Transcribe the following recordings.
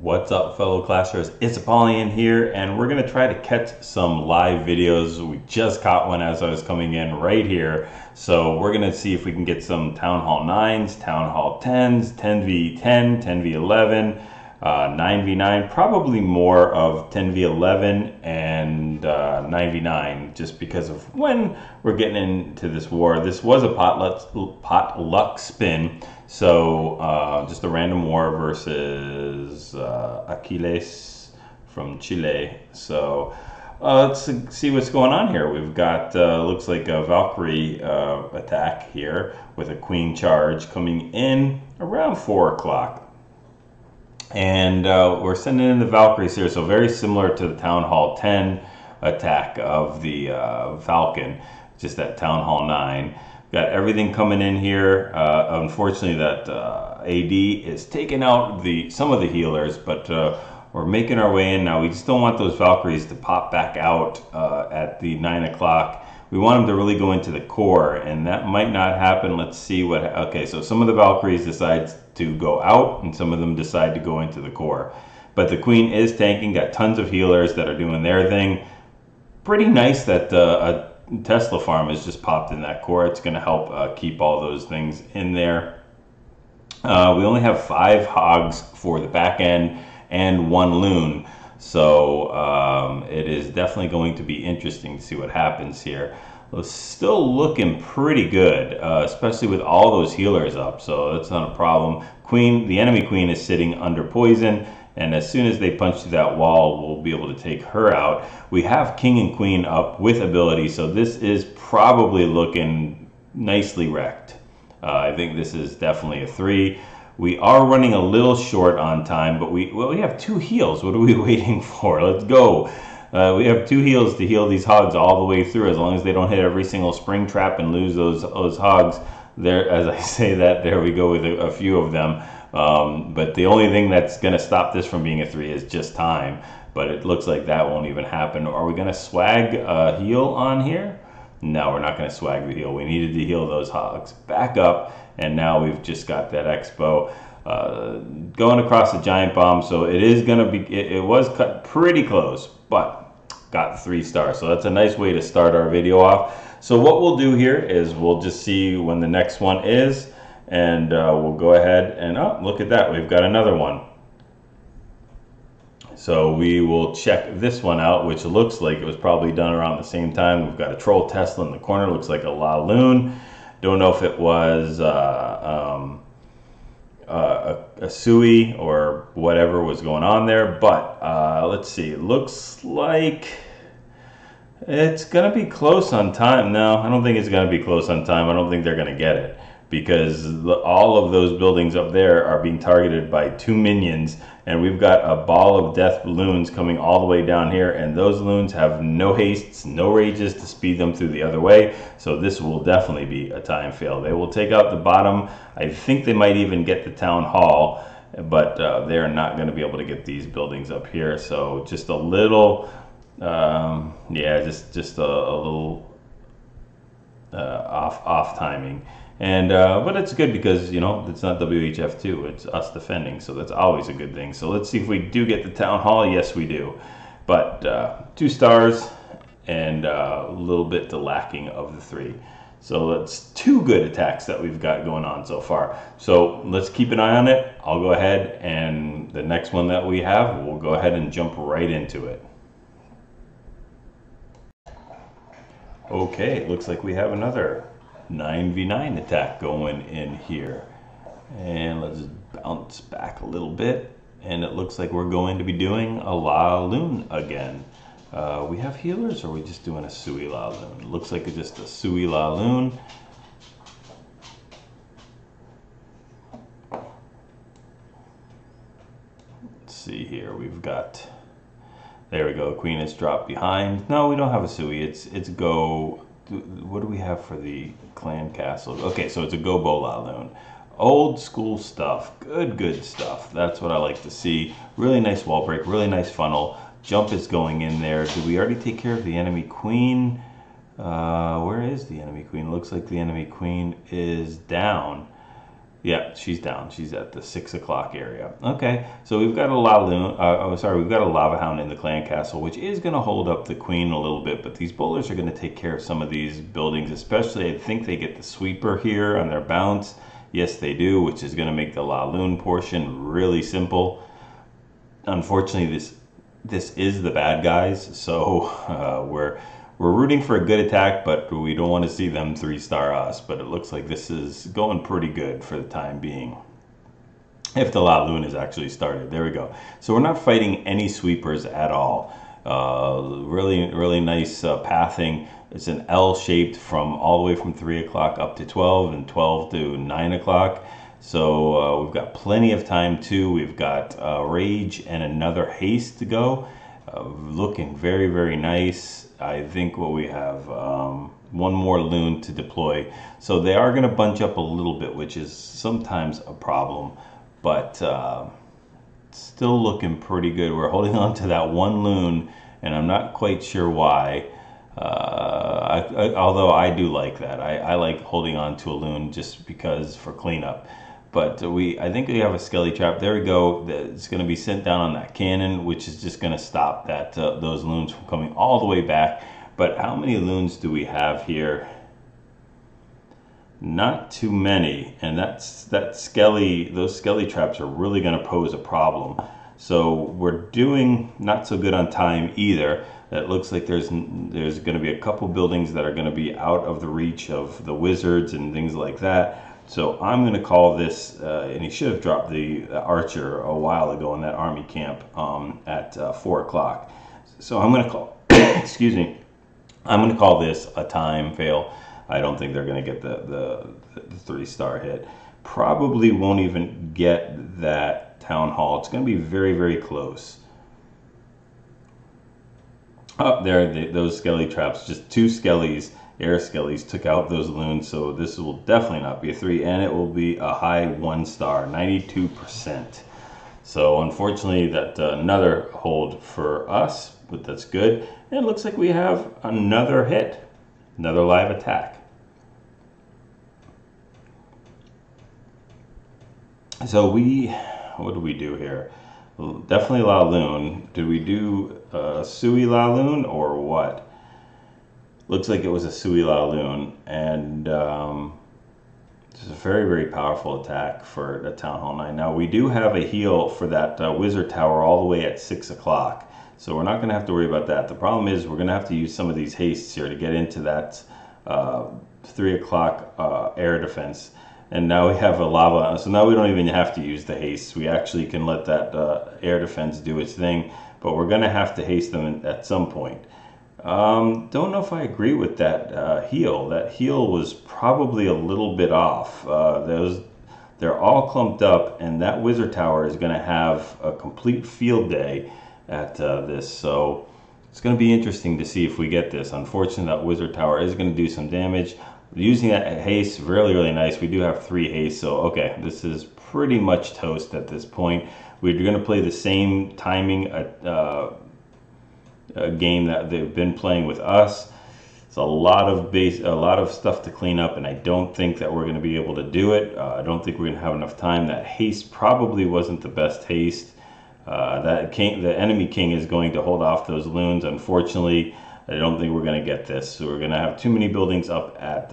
What's up, fellow classers? It's Apollyon here, and we're gonna try to catch some live videos. We just caught one as I was coming in right here. So we're gonna see if we can get some Town Hall 9s, Town Hall 10s, 10v10, 10v11, 9v9, probably more of 10v11 and 9v9, just because of when we're getting into this war. This was a potluck spin, so just a random war versus Aquiles from Chile. So let's see what's going on here. We've got looks like a Valkyrie attack here with a queen charge coming in around 4 o'clock. And we're sending in the Valkyries here, so very similar to the Town Hall 10 attack of the Falcon, just that Town Hall 9. Got everything coming in here. Unfortunately, that AD is taking out some of the healers, but we're making our way in now. We just don't want those Valkyries to pop back out at the 9 o'clock. We want them to really go into the core, and that might not happen. Let's see what... Okay, so some of the Valkyries decide to go out, and some of them decide to go into the core. But the Queen is tanking, got tons of healers that are doing their thing. Pretty nice that a Tesla farm has just popped in that core. It's going to help keep all those things in there. We only have 5 hogs for the back end and 1 loon. So it is definitely going to be interesting to see what happens here. It's still looking pretty good, especially with all those healers up, so that's not a problem. The enemy queen is sitting under poison, and as soon as they punch through that wall, we'll be able to take her out. We have king and queen up with ability, so this is probably looking nicely wrecked. I think this is definitely a 3. We are running a little short on time, but we have 2 heals. What are we waiting for? Let's go. We have 2 heals to heal these hogs all the way through, as long as they don't hit every single spring trap and lose those hogs. There, as I say that, there we go with a few of them. But the only thing that's going to stop this from being a 3 is just time. But it looks like that won't even happen. Are we going to swag a heal on here? No, we're not going to swag the heal. We needed to heal those hogs. Back up, and now we've just got that expo going across the giant bomb. So it is going to be, it was cut pretty close, but got 3 stars. So that's a nice way to start our video off. So what we'll do here is we'll just see when the next one is, and we'll go ahead and, oh, look at that, we've got another one. So we will check this one out, which looks like it was probably done around the same time. We've got a troll Tesla in the corner, looks like a La Lune. Don't know if it was a Sui or whatever was going on there, but let's see. It looks like it's going to be close on time. No, I don't think it's going to be close on time. I don't think they're going to get it, because all of those buildings up there are being targeted by 2 minions, and we've got a ball of death loons coming all the way down here, and those loons have no hastes, no rages to speed them through the other way, so this will definitely be a time fail. They will take out the bottom. I think they might even get the town hall, but they're not going to be able to get these buildings up here, so just a little, yeah, just a little off timing. And but it's good because, you know, it's not WHF2, it's us defending, so that's always a good thing. So let's see if we do get the town hall. Yes, we do, but 2 stars and a little bit to lacking of the 3. So that's 2 good attacks that we've got going on so far. So let's keep an eye on it. I'll go ahead, and the next one that we have, we'll go ahead and jump right into it. Okay, looks like we have another 9v9 attack going in here, and let's bounce back a little bit, and it looks like we're going to be doing a La Lune again. We have healers, or are we just doing a Sui La Lune? It looks like it's just a Sui La Lune. Let's see here, we've got, there we go, Queen is dropped behind. No, we don't have a Sui, it's go. What do we have for the clan castle? Okay, so it's a go La Lune. Old school stuff, good stuff. That's what I like to see. Really nice wall break, really nice funnel. Jump is going in there. Did we already take care of the enemy queen? Where is the enemy queen? Looks like the enemy queen is down. Yeah, she's down. She's at the 6 o'clock area. Okay, so we've got a we've got a Lava Hound in the clan castle, which is going to hold up the queen a little bit, but these bowlers are going to take care of some of these buildings, especially I think they get the sweeper here on their bounce. Yes, they do, which is going to make the La Lune portion really simple. Unfortunately, this is the bad guys, so we're rooting for a good attack, but we don't want to see them 3-star us. But it looks like this is going pretty good for the time being. If the La Lune is actually started. There we go. So we're not fighting any sweepers at all. Really nice pathing. It's an L shaped from all the way from 3 o'clock up to 12 and 12 to 9 o'clock. So we've got plenty of time too. We've got Rage and another Haste to go. Looking very nice. I think what we have, one more loon to deploy. So they are going to bunch up a little bit, which is sometimes a problem, but still looking pretty good. We're holding on to that one loon, and I'm not quite sure why. Although I do like that. I like holding on to a loon just because for cleanup. But I think we have a skelly trap. There we go. It's going to be sent down on that cannon, which is just going to stop that those loons from coming all the way back. But how many loons do we have here? Not too many, and those skelly traps are really going to pose a problem. So we're doing not so good on time either. It looks like there's going to be a couple buildings that are going to be out of the reach of the wizards and things like that. So I'm going to call this, and he should have dropped the archer a while ago in that army camp at 4 o'clock. So I'm going to call, excuse me, I'm going to call this a time fail. I don't think they're going to get the 3-star hit. Probably won't even get that town hall. It's going to be very close. Up there, those skelly traps, just 2 skellies. Air skellies took out those loons, so this will definitely not be a 3, and it will be a high 1-star, 92%. So unfortunately, that another hold for us, but that's good. And it looks like we have another hit, another live attack. So what do we do here? Definitely La Lune. Did we do Sui La Lune or what? Looks like it was a Sui La Lune, and it's a very powerful attack for the Town Hall 9. Now we do have a heal for that Wizard Tower all the way at 6 o'clock, so we're not going to have to worry about that. The problem is we're going to have to use some of these hastes here to get into that 3 o'clock air defense. And now we have a lava, so now we don't even have to use the haste. We actually can let that air defense do its thing, but we're going to have to haste them at some point. Don't know if I agree with that heal. That heal was probably a little bit off. They're all clumped up, and that Wizard Tower is going to have a complete field day at this. So it's going to be interesting to see if we get this. Unfortunately, that Wizard Tower is going to do some damage. Using that haste, really nice. We do have 3 haste, so okay, this is pretty much toast at this point. We're going to play the same timing game that they've been playing with us. It's a lot of stuff to clean up, and I don't think that we're going to be able to do it. I don't think we're going to have enough time. That haste probably wasn't the best haste. The enemy king is going to hold off those loons. Unfortunately, I don't think we're going to get this. So we're going to have too many buildings up at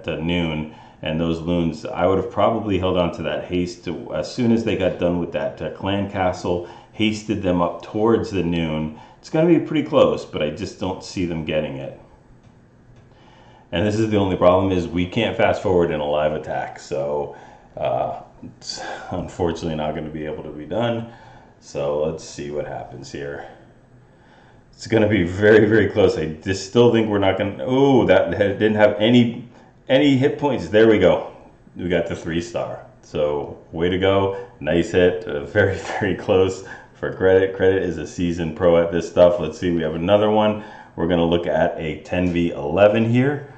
noon, and those loons, I would have probably held on to that haste as soon as they got done with that clan castle, hasted them up towards the noon. It's going to be pretty close, but I just don't see them getting it. And this is the only problem, is we can't fast forward in a live attack, so it's unfortunately not going to be able to be done. So let's see what happens here. It's going to be very close. I just still think we're not going to... Oh, that didn't have any hit points. There we go. We got the 3-star. So way to go. Nice hit. Very close for Credit. Credit is a seasoned pro at this stuff. Let's see. We have another one. We're going to look at a 10v11 here.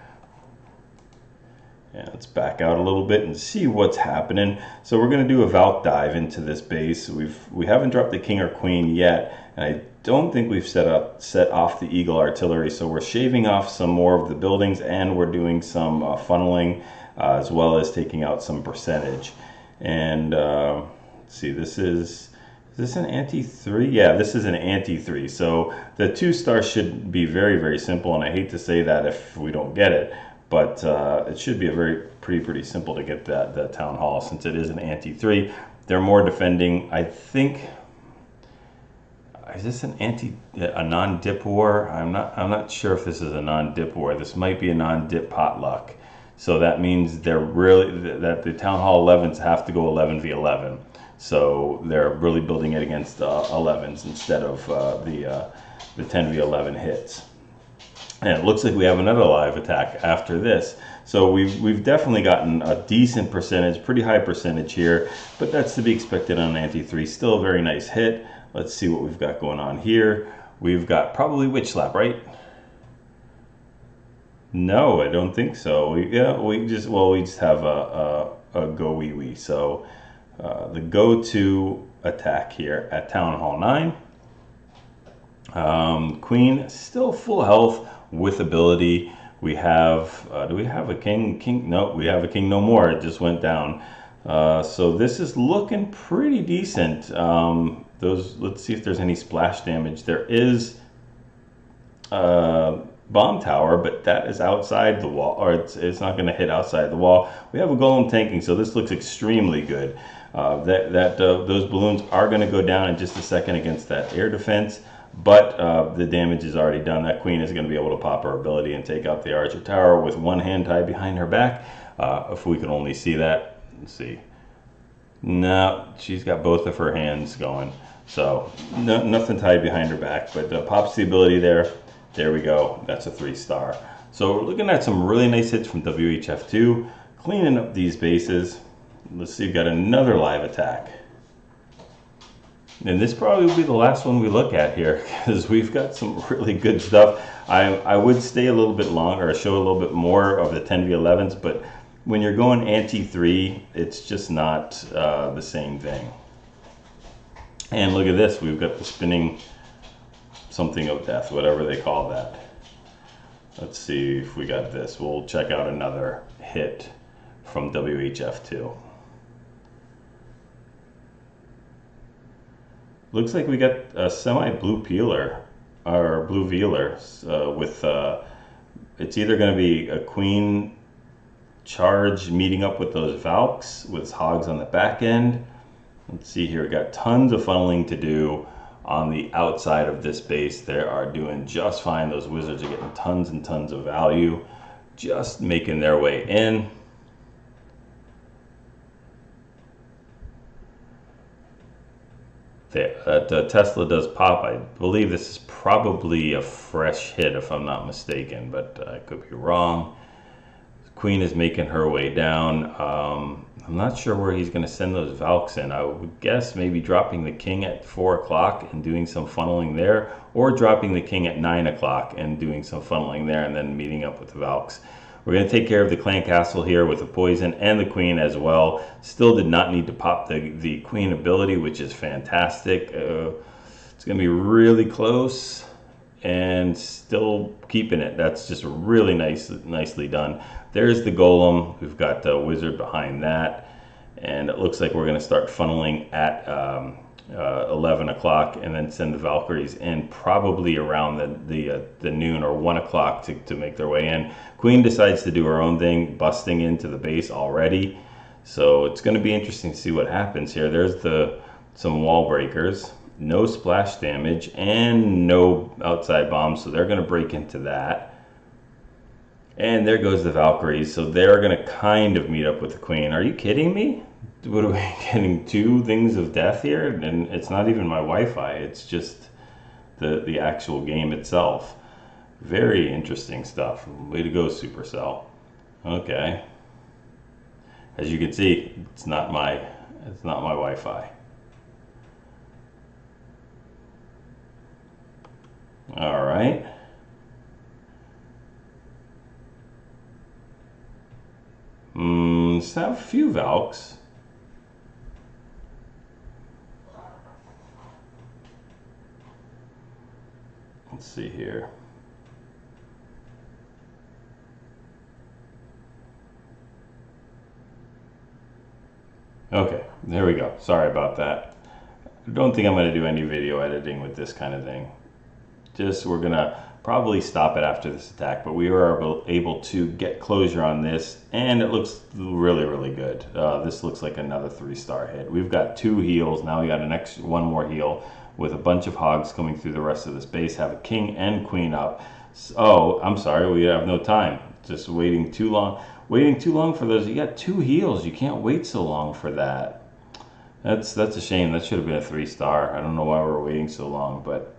And let's back out a little bit and see what's happening. So we're going to do a Valk dive into this base. We haven't dropped the king or queen yet, and I don't think we've set off the Eagle artillery. So we're shaving off some more of the buildings, and we're doing some funneling. as well as taking out some percentage. And let's see, is this an anti-3? Yeah, this is an anti-3. So the 2-star should be very, very simple, and I hate to say that if we don't get it, but it should be pretty simple to get that Town Hall, since it is an anti-3. They're more defending, I think. Is this a non-dip war? I'm not sure if this is a non-dip war. This might be a non-dip potluck. So that means that the Town Hall 11s have to go 11v11. So they're really building it against 11s instead of the 10v11 hits. And it looks like we have another live attack after this. So we've definitely gotten a decent percentage, pretty high percentage here, but that's to be expected on an anti-3. Still a very nice hit. Let's see what we've got going on here. We've got probably Witch Slap, right? No, I don't think so. We just have a go wee wee. So the go-to attack here at Town Hall 9. Queen still full health with ability. We have do we have a king? No, we have a king no more. It just went down. So this is looking pretty decent. Let's see if there's any splash damage. There is bomb tower, but that is outside the wall, or it's not going to hit outside the wall. We have a golem tanking, so this looks extremely good. Those balloons are going to go down in just a second against that air defense, but the damage is already done. That queen is going to be able to pop her ability and take out the archer tower with one hand tied behind her back. If we can only see that. Let's see. No, she's got both of her hands going. So nothing tied behind her back, but pops the ability there. There we go. That's a 3-star. So we're looking at some really nice hits from WHF2, cleaning up these bases. Let's see, we've got another live attack. And this probably will be the last one we look at here, because we've got some really good stuff. I would stay a little bit longer, or show a little bit more of the 10v11s, but when you're going anti-3, it's just not the same thing. And look at this, we've got the spinning something of death, whatever they call that. Let's see if we got this. We'll check out another hit from WHF2. Looks like we got a semi-blue peeler, or blue veeler, with, it's either going to be a queen charge meeting up with those Valks with hogs on the back end. Let's see here, we got tons of funneling to do on the outside of this base. They are doing just fine. Those wizards are getting tons and tons of value, just making their way in. Tesla does pop. I believe this is probably a fresh hit if I'm not mistaken, but I could be wrong. Queen is making her way down. I'm not sure where he's going to send those Valks in. I would guess maybe dropping the king at 4 o'clock and doing some funneling there, or dropping the king at 9 o'clock and doing some funneling there and then meeting up with the Valks. We're going to take care of the clan castle here with the poison and the queen as well. Still did not need to pop the queen ability, which is fantastic. It's going to be really close and still keeping it. That's just really nicely done. There's the golem. We've got the wizard behind that, and it looks like we're going to start funneling at 11 o'clock and then send the Valkyries in probably around the noon or 1 o'clock to make their way in. Queen decides to do her own thing, busting into the base already. So it's going to be interesting to see what happens here. There's some wall breakers, no splash damage, and no outside bombs, so they're going to break into that. And there goes the Valkyries, so they're going to kind of meet up with the queen. Are you kidding me? What are we getting, 2 things of death here? And it's not even my Wi-Fi, it's just the actual game itself. Very interesting stuff. Way to go, Supercell. Okay. As you can see, it's not my Wi-Fi. All right. Let's have a few Valks. Let's see here. There we go. Sorry about that. I don't think I'm going to do any video editing with this kind of thing. Just we're going to probably stop it after this attack, but we were able to get closure on this, and it looks really, really good. This looks like another 3-star hit. We've got 2 heals. Now we got one more heal with a bunch of hogs coming through the rest of this base. Have a king and queen up. Oh, I'm sorry, we have no time. Just waiting too long. Waiting too long for those. You got 2 heals. You can't wait so long for that. That's a shame. That should have been a 3-star. I don't know why we're waiting so long, but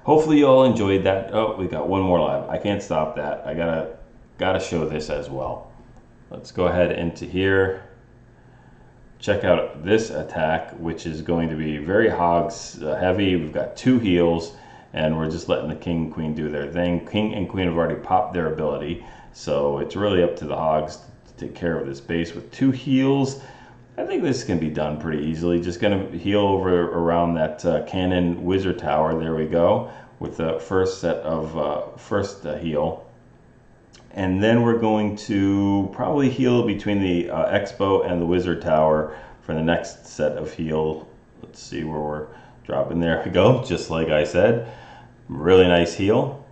hopefully you all enjoyed that. Oh, we got one more live. I can't stop that. I gotta show this as well. Let's go ahead into here. Check out this attack, which is going to be very hogs heavy. We've got 2 heals, and we're just letting the king and queen do their thing. King and queen have already popped their ability, so it's really up to the hogs to take care of this base with 2 heals. I think this can be done pretty easily. Just gonna heal over around that cannon wizard tower. There we go, with the first set of heal. And then we're going to probably heal between the expo and the wizard tower for the next set of heal. Let's see where we're dropping. There we go, just like I said. Really nice heal.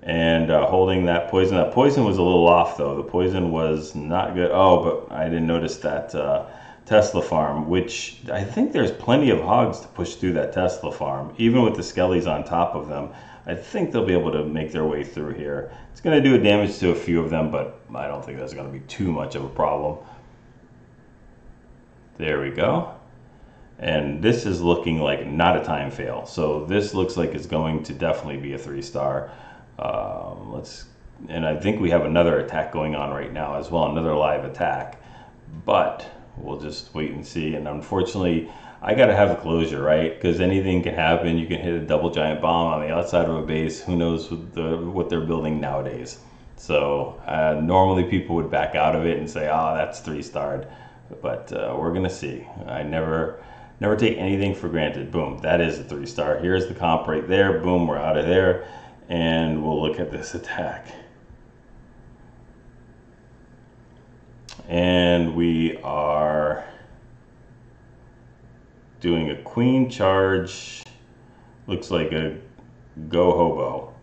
And holding that poison. That poison was a little off though. The poison was not good. Oh, but I didn't notice that Tesla farm, which I think there's plenty of hogs to push through that Tesla farm. Even with the skellies on top of them, I think they'll be able to make their way through here. It's going to do damage to a few of them, but I don't think that's going to be too much of a problem. There we go. And this is looking like not a time fail. So this looks like it's going to definitely be a 3-star. And I think we have another attack going on right now as well, another live attack. But we'll just wait and see. And unfortunately, I got to have a closure, right? Because anything can happen. You can hit a double giant bomb on the outside of a base. Who knows what they're building nowadays? So normally people would back out of it and say, "Oh, that's 3-starred," but we're gonna see. I never take anything for granted. Boom, that is a 3-star. Here's the comp right there. Boom, we're out of there, and we'll look at this attack. And we are doing a queen charge. Looks like a go hobo.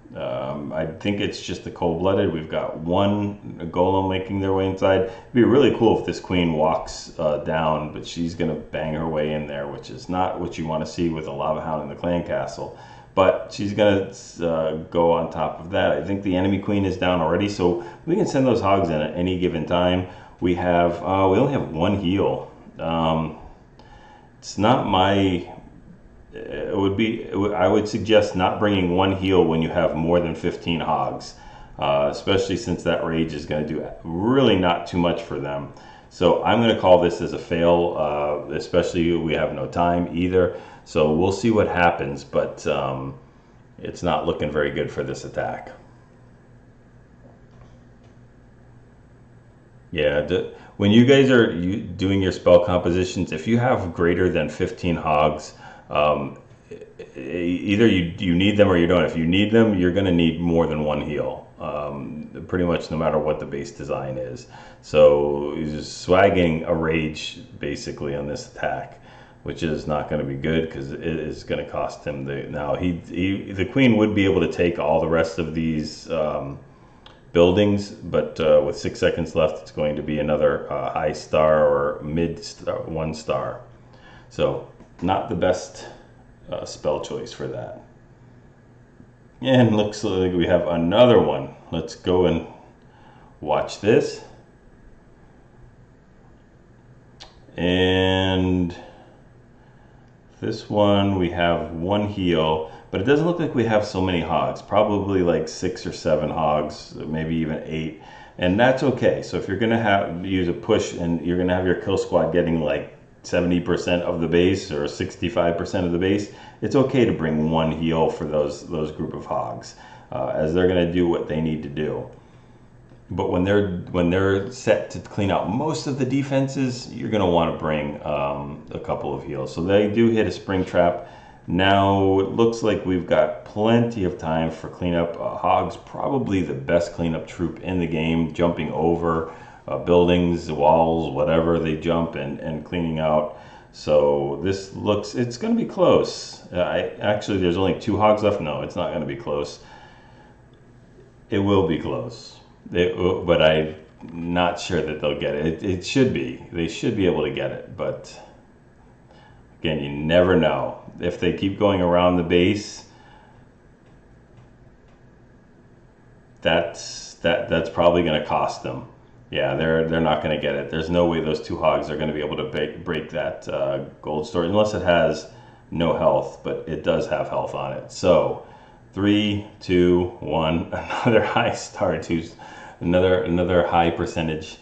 I think it's just a cold-blooded. We've got 1 golem making their way inside. It'd be really cool if this queen walks down, but she's gonna bang her way in there, which is not what you want to see with a lava hound in the clan castle. But she's gonna go on top of that. I think the enemy queen is down already, so we can send those hogs in at any given time. We have we only have 1 heal. It's not my. I would suggest not bringing 1 heal when you have more than 15 hogs, especially since that rage is going to do really not too much for them. So I'm going to call this as a fail, especially we have no time either. So we'll see what happens, but it's not looking very good for this attack. Yeah, when you guys are doing your spell compositions, if you have greater than 15 hogs, either you need them or you don't. If you need them, you're going to need more than 1 heal, pretty much no matter what the base design is. So he's just swagging a rage basically on this attack, which is not going to be good because it is going to cost him the queen would be able to take all the rest of these buildings, but with 6 seconds left, it's going to be another high star or mid star, 1 star. So not the best spell choice for that. And looks like we have another one. Let's go and watch this. And this one we have 1 heal, but it doesn't look like we have so many hogs. Probably like 6 or 7 hogs, maybe even 8, and that's okay. So if you're gonna use a push and you're gonna have your kill squad getting like 70% of the base or 65% of the base, it's okay to bring 1 heal for those group of hogs, as they're going to do what they need to do. But when they're set to clean out most of the defenses, you're going to want to bring a couple of heals. So they do hit a spring trap. Now it looks like we've got plenty of time for cleanup. Hogs, probably the best cleanup troop in the game, jumping over buildings, walls, whatever they jump, and cleaning out. So this looks, it's going to be close. Actually, there's only 2 hogs left. No, it's not going to be close. It will be close. But I'm not sure that they'll get it. It should be. They should be able to get it. But again, you never know. If they keep going around the base, that's probably going to cost them. Yeah, they're not going to get it. There's no way those 2 hogs are going to be able to break that gold storage, unless it has no health, but it does have health on it. So 3, 2, 1, another high star, another high percentage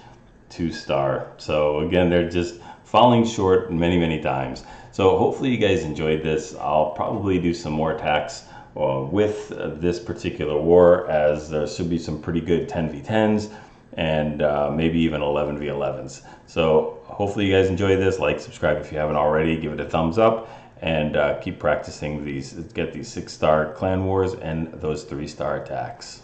2-star. So again, they're just falling short many times. So hopefully you guys enjoyed this. I'll probably do some more attacks with this particular war, as there should be some pretty good 10v10s and maybe even 11v11s. So hopefully you guys enjoy this. Like, subscribe if you haven't already, give it a thumbs up, and keep practicing these, get these 6-star clan wars and those 3-star attacks.